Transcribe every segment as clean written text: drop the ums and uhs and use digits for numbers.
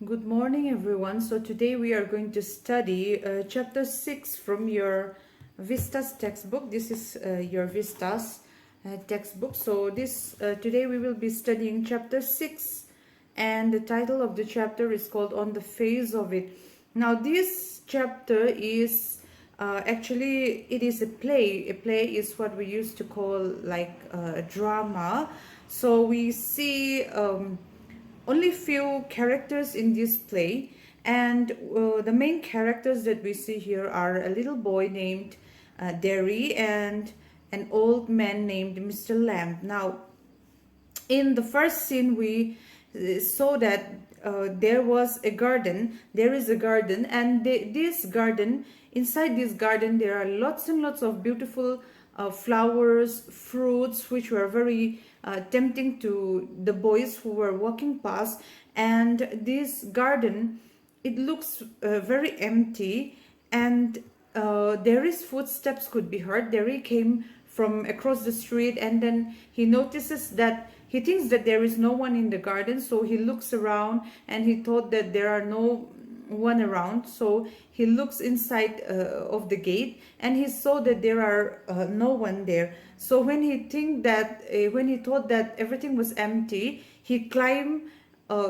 Good morning, everyone. So today we are going to study chapter 6 from your Vistas textbook. This is your Vistas textbook. So this today we will be studying chapter 6, and the title of the chapter is called On the Face of It. Now this chapter is actually it is a play. A play is what we used to call like a drama. So we see only few characters in this play, and the main characters that we see here are a little boy named Derry and an old man named Mr. Lamb. Now in the first scene we saw that there was a garden, there is a garden, and this garden, inside this garden there are lots and lots of beautiful flowers, fruits, which were very tempting to the boys who were walking past. And this garden, it looks very empty, and Derry's footsteps could be heard. Derry came from across the street, and then he notices that he thinks that there is no one in the garden, so he looks around and he thought that there are no one around. So he looks inside of the gate, and he saw that there are no one there. So when he thought that everything was empty, he climbed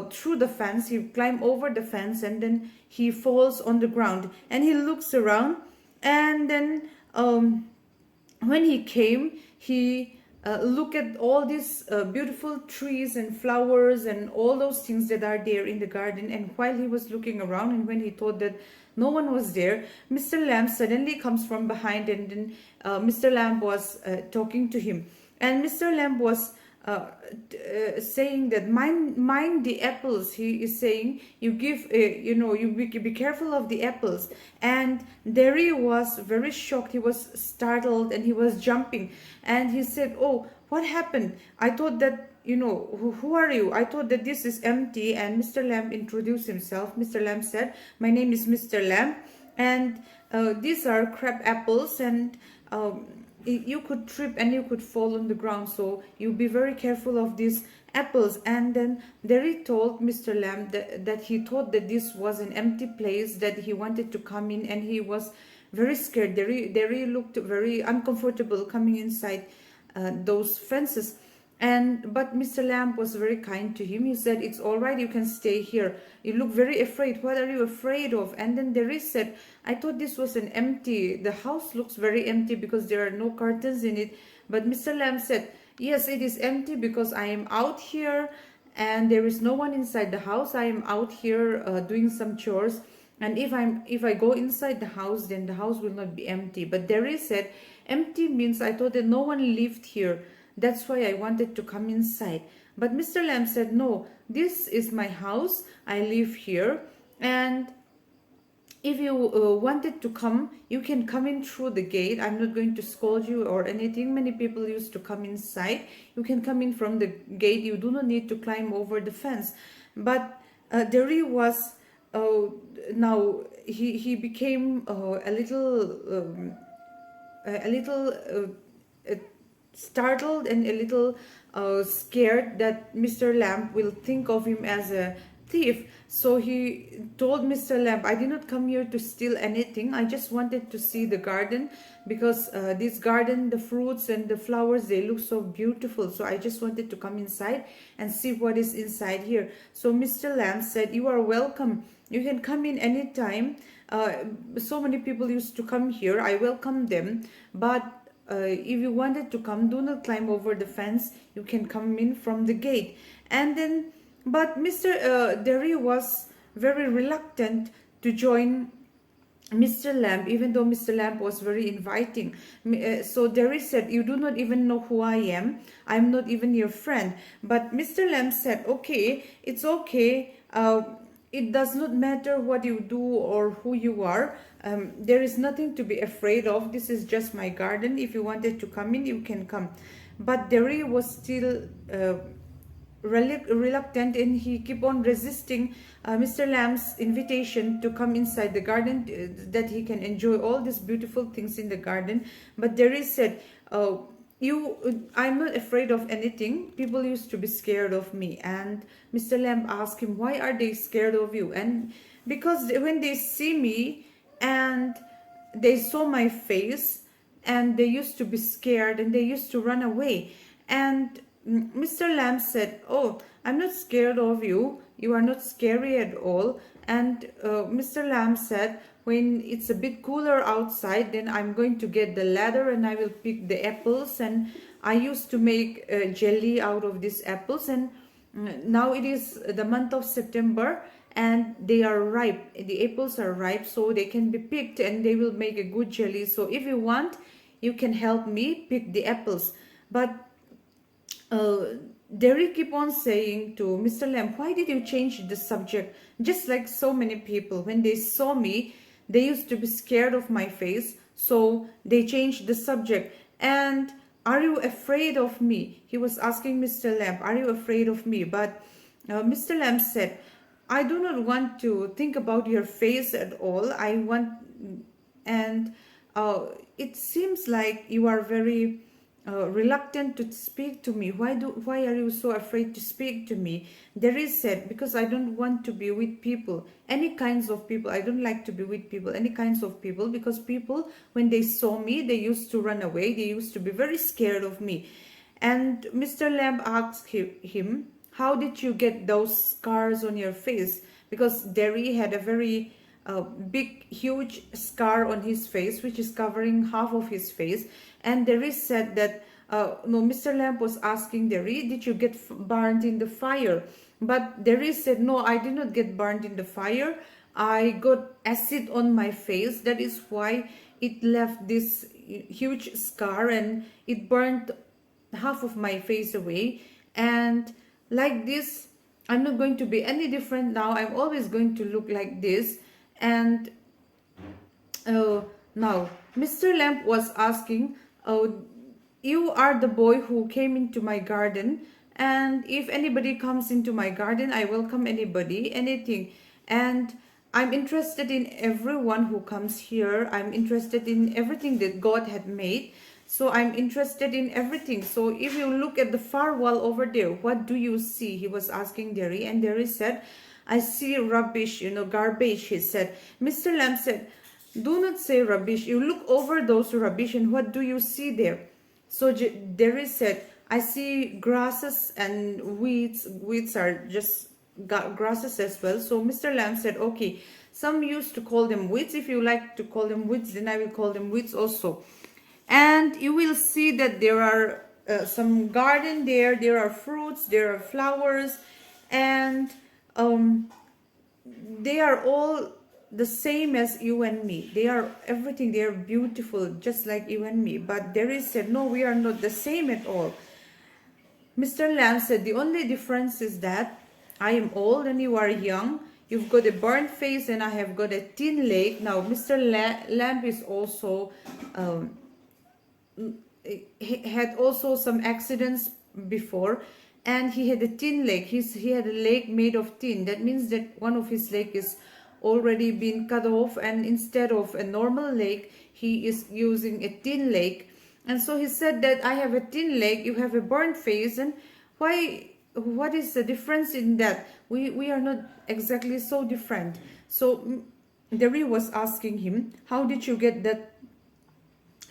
through the fence. He climbed over the fence, and then he falls on the ground, and he looks around, and then when he came, he look at all these beautiful trees and flowers and all those things that are there in the garden. And while he was looking around, and when he thought that no one was there, Mr. Lamb suddenly comes from behind, and then Mr. Lamb was talking to him, and Mr. Lamb was saying that mind the apples. He is saying, you give you be careful of the apples. And Derry was very shocked. He was startled, and he was jumping, and he said, oh, what happened? I thought that, who are you? I thought that this is empty. And Mr. Lamb introduced himself. Mr. Lamb said, my name is Mr. Lamb, and these are crab apples, and you could trip and you could fall on the ground, so you be very careful of these apples. And then Derry told Mr. Lamb that he thought that this was an empty place, that he wanted to come in, and he was very scared. Derry looked very uncomfortable coming inside those fences. But Mr. Lamb was very kind to him. He said, it's all right, you can stay here. You look very afraid. What are you afraid of? And then Derry said, I thought this was an empty, the house looks very empty because there are no curtains in it. But Mr. Lamb said, yes, it is empty because I am out here and there is no one inside the house. I am out here doing some chores, and if I go inside the house, then the house will not be empty. But Derry said, empty means I thought that no one lived here. That's why I wanted to come inside. But Mr. Lamb said, no, this is my house. I live here. And if you wanted to come, you can come in through the gate. I'm not going to scold you or anything. Many people used to come inside. You can come in from the gate. You do not need to climb over the fence. But Derry was, now he became a little startled and a little scared that Mr. Lamb will think of him as a thief. So he told Mr. Lamb, I did not come here to steal anything. I just wanted to see the garden, because this garden, the fruits and the flowers, they look so beautiful. So I just wanted to come inside and see what is inside here. So Mr. Lamb said, you are welcome. You can come in anytime. So many people used to come here. I welcome them. But if you wanted to come, do not climb over the fence. You can come in from the gate. And then, but Mr. Derry was very reluctant to join Mr. Lamb, even though Mr. Lamb was very inviting. So Derry said, you do not even know who I am. I'm not even your friend. But Mr. Lamb said, okay, it's okay. It does not matter what you do or who you are. There is nothing to be afraid of. This is just my garden. If you wanted to come in, you can come. But Derry was still reluctant, and he kept on resisting Mr. Lamb's invitation to come inside the garden, that he can enjoy all these beautiful things in the garden. But Derry said, I'm not afraid of anything. People used to be scared of me. And Mr. Lamb asked him, why are they scared of you? And because when they see me and they saw my face, and they used to be scared and they used to run away. And Mr. Lamb said, oh, I'm not scared of you. You are not scary at all. And Mr. Lamb said, when it's a bit cooler outside, then I'm going to get the ladder and I will pick the apples. And I used to make jelly out of these apples. And now it is the month of September and they are ripe. The apples are ripe, so they can be picked and they will make a good jelly. So if you want, you can help me pick the apples. But Derry keep on saying to Mr. Lamb, why did you change the subject? Just like so many people, when they saw me, they used to be scared of my face, so they changed the subject. And are you afraid of me? He was asking Mr. Lamb, are you afraid of me? But Mr. Lamb said, I do not want to think about your face at all. I want, and it seems like you are very reluctant to speak to me. Why are you so afraid to speak to me? Derry said, because I don't want to be with people, any kinds of people. I don't like to be with people, any kinds of people, because people, when they saw me, they used to run away. They used to be very scared of me. And Mr. Lamb asked him, how did you get those scars on your face? Because Derry had a very big, huge scar on his face, which is covering half of his face. And Derry said that, no, Mr. Lamb was asking Derry, did you get burned in the fire? But Derry said, no, I did not get burned in the fire. I got acid on my face. That is why it left this huge scar and it burned half of my face away. And like this, I'm not going to be any different now. I'm always going to look like this. And now Mr. Lamb was asking, you are the boy who came into my garden, and if anybody comes into my garden, I welcome anybody, anything. And I'm interested in everyone who comes here. I'm interested in everything that God had made. So I'm interested in everything. So if you look at the far wall over there, what do you see? He was asking Derry, and Derry said, I see rubbish, garbage, he said. Mr. Lamb said, do not say rubbish. You look over those rubbish and what do you see there? So Derry said, I see grasses and weeds. Weeds are just grasses as well. So Mr. Lamb said, okay, some used to call them weeds. If you like to call them weeds, then I will call them weeds also. And you will see that there are some garden there. There are fruits, there are flowers, and they are all the same as you and me. They are everything. They are beautiful, just like you and me. But Derry said, no, we are not the same at all. Mr. Lamb said, the only difference is that I am old and you are young. You've got a burnt face and I have got a thin leg. Now, Mr. Lamb is also he had also some accidents before, and he had a thin leg. He had a leg made of tin. That means that one of his leg is already been cut off, and instead of a normal leg, he is using a thin leg. And so he said that I have a thin leg, you have a burnt face, and what is the difference in that? We are not exactly so different. So Derry was asking him, how did you get that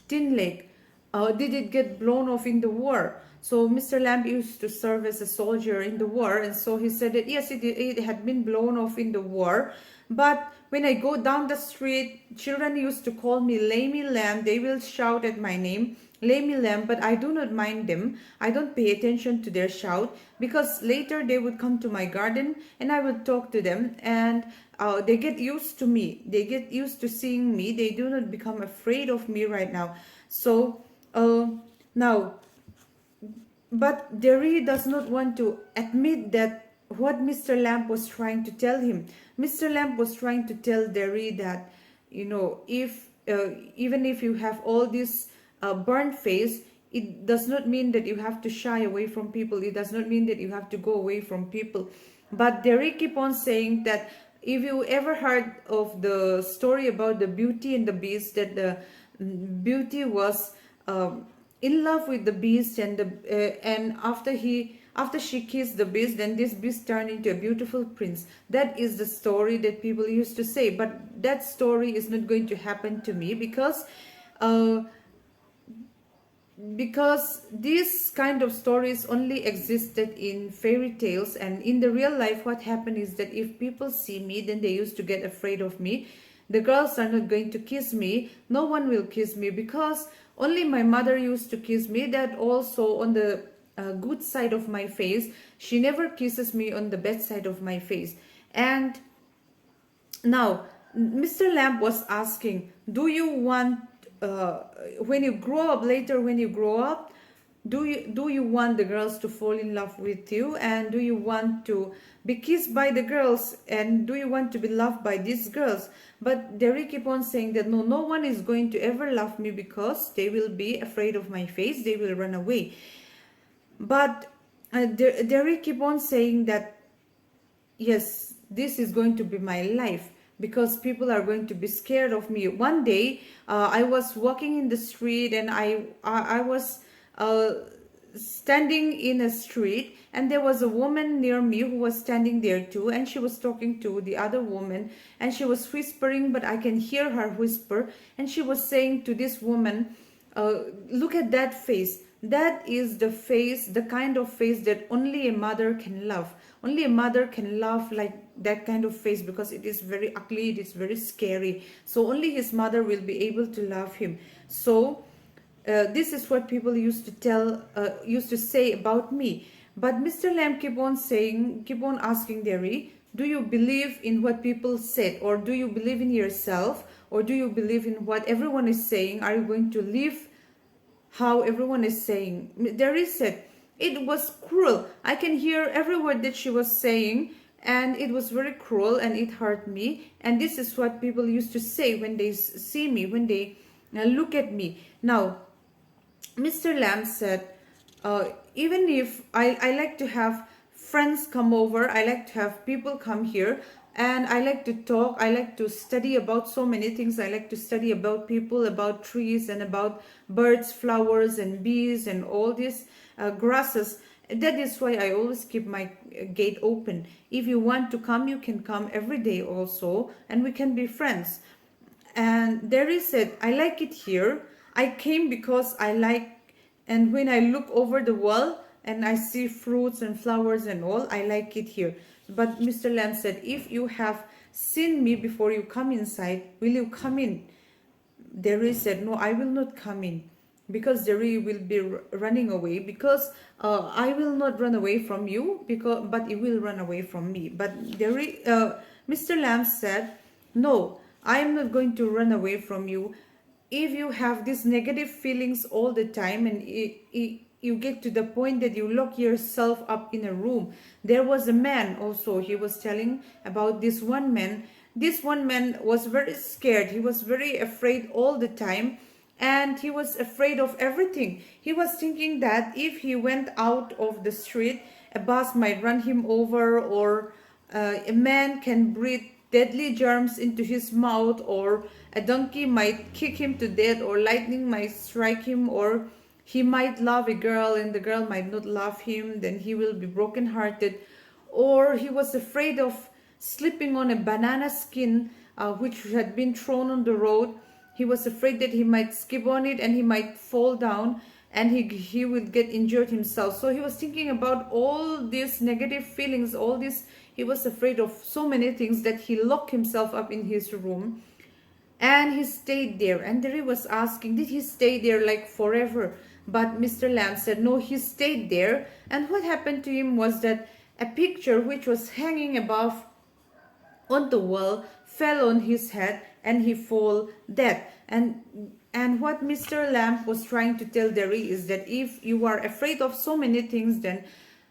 thin leg? Did it get blown off in the war? So Mr. Lamb used to serve as a soldier in the war, and so he said that yes, it had been blown off in the war. But when I go down the street, children used to call me Lammy Lamb. They will shout at my name, Lammy Lamb, but I do not mind them. I don't pay attention to their shout, because later they would come to my garden and I would talk to them, and they get used to me. They get used to seeing me. They do not become afraid of me right now. So now, but Derry does not want to admit that what Mr. Lamb was trying to tell him. Mr. Lamb was trying to tell Derry that, if even if you have all this burnt face, it does not mean that you have to shy away from people. It does not mean that you have to go away from people. But Derry keep on saying that if you ever heard of the story about the Beauty and the Beast, that the Beauty was in love with the beast, and after she kissed the beast, then this beast turned into a beautiful prince. That is the story that people used to say, but that story is not going to happen to me, uh, because these kind of stories only existed in fairy tales, and in the real life what happened is that if people see me, then they used to get afraid of me. The girls are not going to kiss me, no one will kiss me, because only my mother used to kiss me, that also on the good side of my face. She never kisses me on the bad side of my face. And now, Mr. Lamb was asking, do you want, when you grow up, later when you grow up, do you want the girls to fall in love with you, and do you want to be kissed by the girls, and do you want to be loved by these girls? But Derry keep on saying that no one is going to ever love me, because they will be afraid of my face, they will run away. But Derry keep on saying that yes, this is going to be my life, because people are going to be scared of me. One day, I was walking in the street, and I was standing in a street, and there was a woman near me who was standing there too, and she was talking to the other woman, and she was whispering, but I can hear her whisper, and she was saying to this woman, look at that face. That is the face, the kind of face that only a mother can love. Only a mother can love like that kind of face, because it is very ugly, it is very scary. So only his mother will be able to love him. So this is what people used to say about me. But Mr. Lamb keep on asking Derry, do you believe in what people said, or do you believe in yourself, or do you believe in what everyone is saying? Are you going to live how everyone is saying? Derry said, it was cruel. I can hear every word that she was saying, and it was very cruel, and it hurt me. And this is what people used to say when they see me, when they look at me. Now, Mr. Lamb said, even if I like to have friends come over, I like to have people come here, and I like to talk, I like to study about so many things. I like to study about people, about trees, and about birds, flowers, and bees, and all these grasses. That is why I always keep my gate open. If you want to come, you can come every day also, and we can be friends. And Derry said, I like it here. I came because I like, and when I look over the wall and I see fruits and flowers and all, I like it here. But Mr. Lamb said, if you have seen me before you come inside, will you come in? Derry said, no, I will not come in, because Derry will be running away, because I will not run away from you, but you will run away from me. But Derry, Mr. Lamb said, no, I am not going to run away from you. If you have these negative feelings all the time, and you get to the point that you lock yourself up in a room. There was a man also, he was telling about this one man. This one man was very scared. He was very afraid all the time, and he was afraid of everything. He was thinking that if he went out of the street, a bus might run him over, or a man can breathe deadly germs into his mouth, or a donkey might kick him to death, or lightning might strike him, or he might love a girl and the girl might not love him, then he will be broken-hearted. Or he was afraid of slipping on a banana skin which had been thrown on the road. He was afraid that he might skip on it and he might fall down, and he would get injured himself. So he was thinking about all these negative feelings, all this. He was afraid of so many things that he locked himself up in his room, and he stayed there. And Derry was asking, did he stay there like forever? But Mr. Lamb said, no, he stayed there. And what happened to him was that a picture which was hanging above on the wall fell on his head, and he fell dead. And what Mr. Lamb was trying to tell Derry is that if you are afraid of so many things, then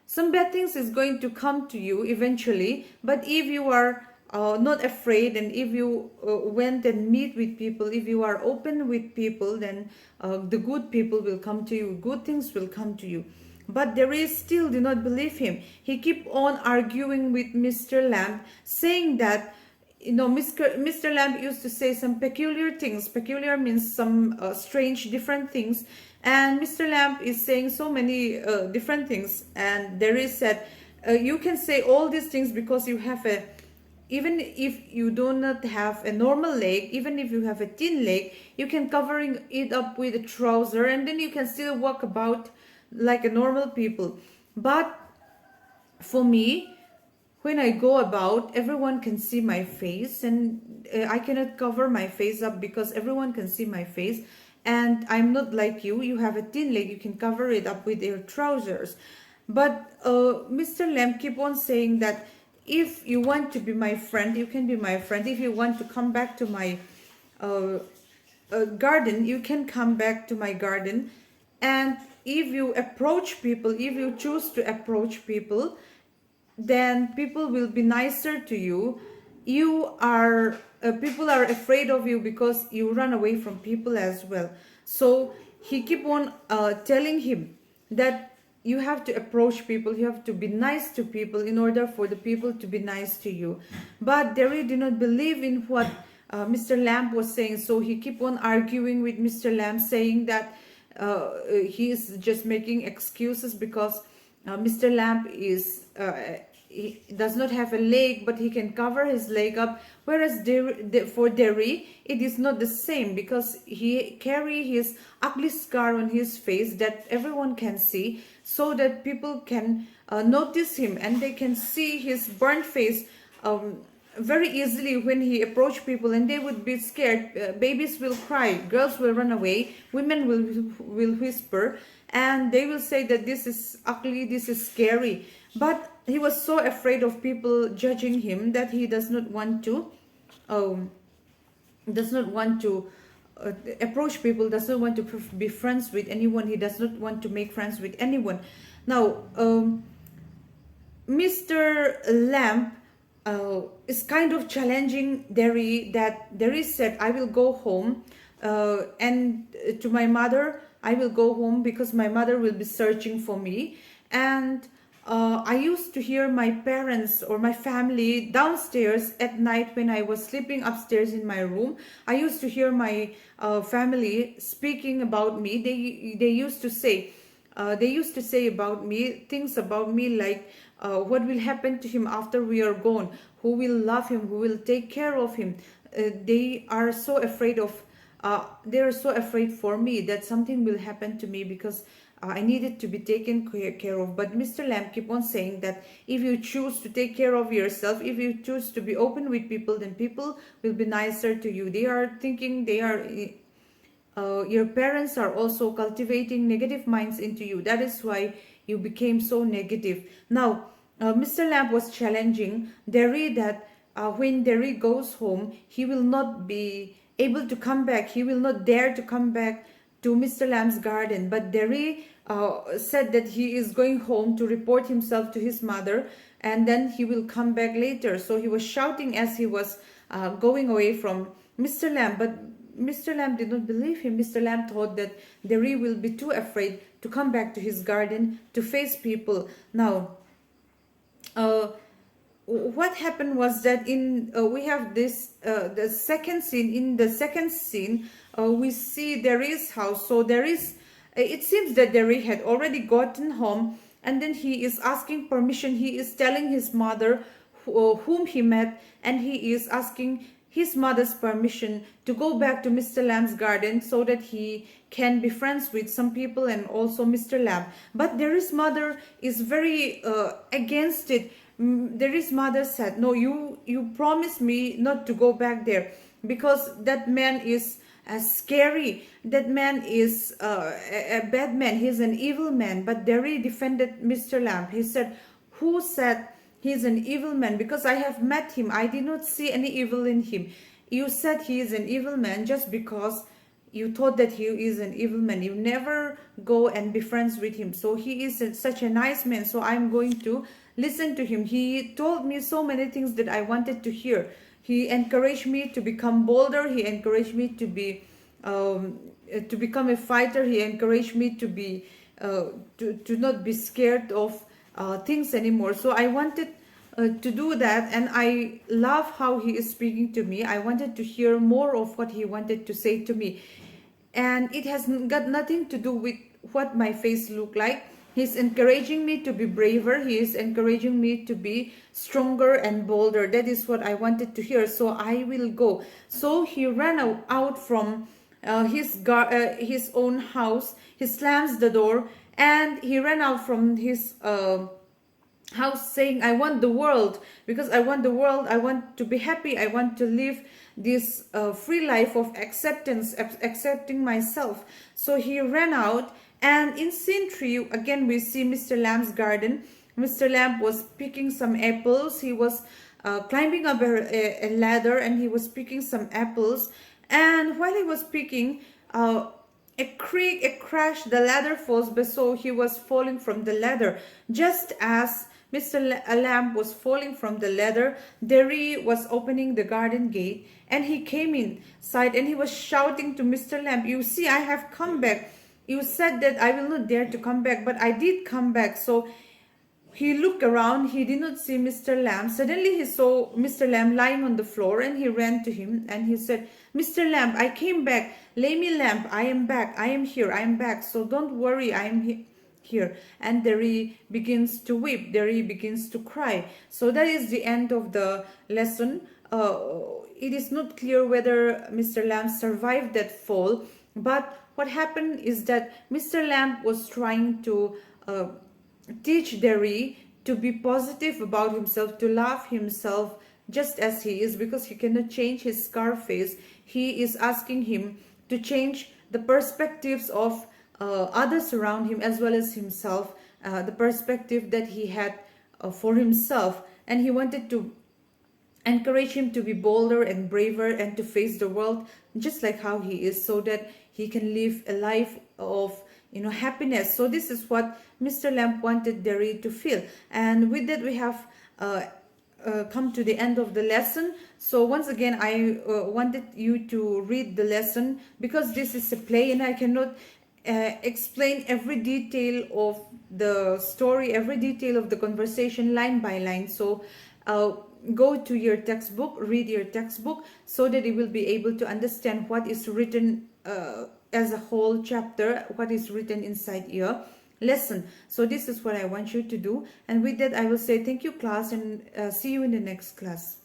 some bad things is going to come to you eventually. But if you are not afraid, and if you went and meet with people, if you are open with people, then the good people will come to you, good things will come to you. But Derry still did not believe him. He kept on arguing with Mr. Lamb, saying that, Mr. Lamb used to say some peculiar things. Peculiar means some strange, different things. And Mr. Lamb is saying so many different things, and there is said, you can say all these things because you have a, even if you do not have a normal leg, even if you have a thin leg, you can covering it up with a trouser, and then you can still walk about like a normal people. But for me, when I go about, everyone can see my face, and I cannot cover my face up because everyone can see my face. And I'm not like you. You have a thin leg, you can cover it up with your trousers. But Mr. Lamb keep on saying that if you want to be my friend, you can be my friend. If you want to come back to my uh, garden, you can come back to my garden. And if you approach people, if you choose to approach people, then people will be nicer to you. You are people are afraid of you because you run away from people as well. So he keep on telling him that you have to approach people, you have to be nice to people in order for the people to be nice to you. But Derry did not believe in what Mr. Lamb was saying, so he keep on arguing with Mr. Lamb, saying that he is just making excuses because Mr. Lamb is he does not have a leg, but he can cover his leg up. Whereas for Derry, it is not the same because he carry his ugly scar on his face that everyone can see, so that people can notice him and they can see his burnt face very easily when he approach people, and they would be scared. Babies will cry, girls will run away, women will whisper, and they will say that this is ugly, this is scary. But he was so afraid of people judging him that he does not want to approach people, does not want to be friends with anyone. He does not want to make friends with anyone. Now Mr. Lamb is kind of challenging Derry, that Derry said, I will go home and to my mother, I will go home because my mother will be searching for me. And I used to hear my parents or my family downstairs at night when I was sleeping upstairs in my room. I used to hear my family speaking about me. They used to say about me things about me like what will happen to him after we are gone, who will love him, who will take care of him. They are so afraid for me that something will happen to me because I needed to be taken care of. But Mr. Lamb keep on saying that if you choose to take care of yourself, if you choose to be open with people, then people will be nicer to you. They are thinking your parents are also cultivating negative minds into you. That is why you became so negative. Now, Mr. Lamb was challenging Derry that when Derry goes home, he will not be able to come back. He will not dare to come back to Mr. Lamb's garden. But Derry said that he is going home to report himself to his mother, and then he will come back later. So he was shouting as he was going away from Mr. Lamb. But Mr. Lamb did not believe him. Mr. Lamb thought that Derry will be too afraid to come back to his garden to face people. Now, what happened was that in we have this the second scene. In the second scene, we see Derry's house. So there is. It seems that Derry had already gotten home, and then he is asking permission. He is telling his mother whom he met, and he is asking his mother's permission to go back to Mr. Lamb's garden so that he can be friends with some people and also Mr. Lamb. But Derry's mother is very against it. Derry's mother said, no, you promised me not to go back there because that man is scary. That man is a bad man. He's an evil man. But Derry defended Mr. Lamb. He said, who said he's an evil man? Because I have met him. I did not see any evil in him. You said he is an evil man just because you thought that he is an evil man. You never go and be friends with him. So he is such a nice man. So I'm going to listen to him. He told me so many things that I wanted to hear. He encouraged me to become bolder. He encouraged me to be to become a fighter. He encouraged me to be to not be scared of things anymore. So I wanted to do that, and I love how he is speaking to me. I wanted to hear more of what he wanted to say to me. and it has got nothing to do with what my face look like. He's encouraging me to be braver. He is encouraging me to be stronger and bolder. That is what I wanted to hear. So I will go. So he ran out from his own house. He slams the door and he ran out from his house saying, I want the world, because I want the world. I want to be happy. I want to live this free life of acceptance, accepting myself. So he ran out. And in scene 3, again, we see Mr. Lamb's garden. Mr. Lamb was picking some apples. He was climbing up a ladder and he was picking some apples. And while he was picking, a creak, a crash, the ladder falls, but so he was falling from the ladder. Just as Mr. Lamb was falling from the ladder, Derry was opening the garden gate and he came inside and he was shouting to Mr. Lamb, you see, I have come back. You said that I will not dare to come back, but I did come back. So he looked around. He did not see Mr. Lamb. Suddenly he saw Mr. Lamb lying on the floor and he ran to him and he said, Mr. Lamb, I came back. Lay me lamp. I am back. I am here. I am back. So don't worry. I am here. And Derry begins to weep. Derry begins to cry. So that is the end of the lesson. It is not clear whether Mr. Lamb survived that fall, but what happened is that Mr. Lamb was trying to teach Derry to be positive about himself, to love himself just as he is, because he cannot change his scar face. He is asking him to change the perspectives of others around him as well as himself, the perspective that he had for himself. And he wanted to encourage him to be bolder and braver and to face the world just like how he is, so that he can live a life of happiness. So this is what Mr. Lamb wanted Derry to feel. And with that, we have come to the end of the lesson. So once again, I wanted you to read the lesson, because this is a play and I cannot explain every detail of the story, every detail of the conversation line by line. So go to your textbook, read your textbook, so that you will be able to understand what is written as a whole chapter, what is written inside your lesson. So this is what I want you to do. And with that, I will say thank you, class, and see you in the next class.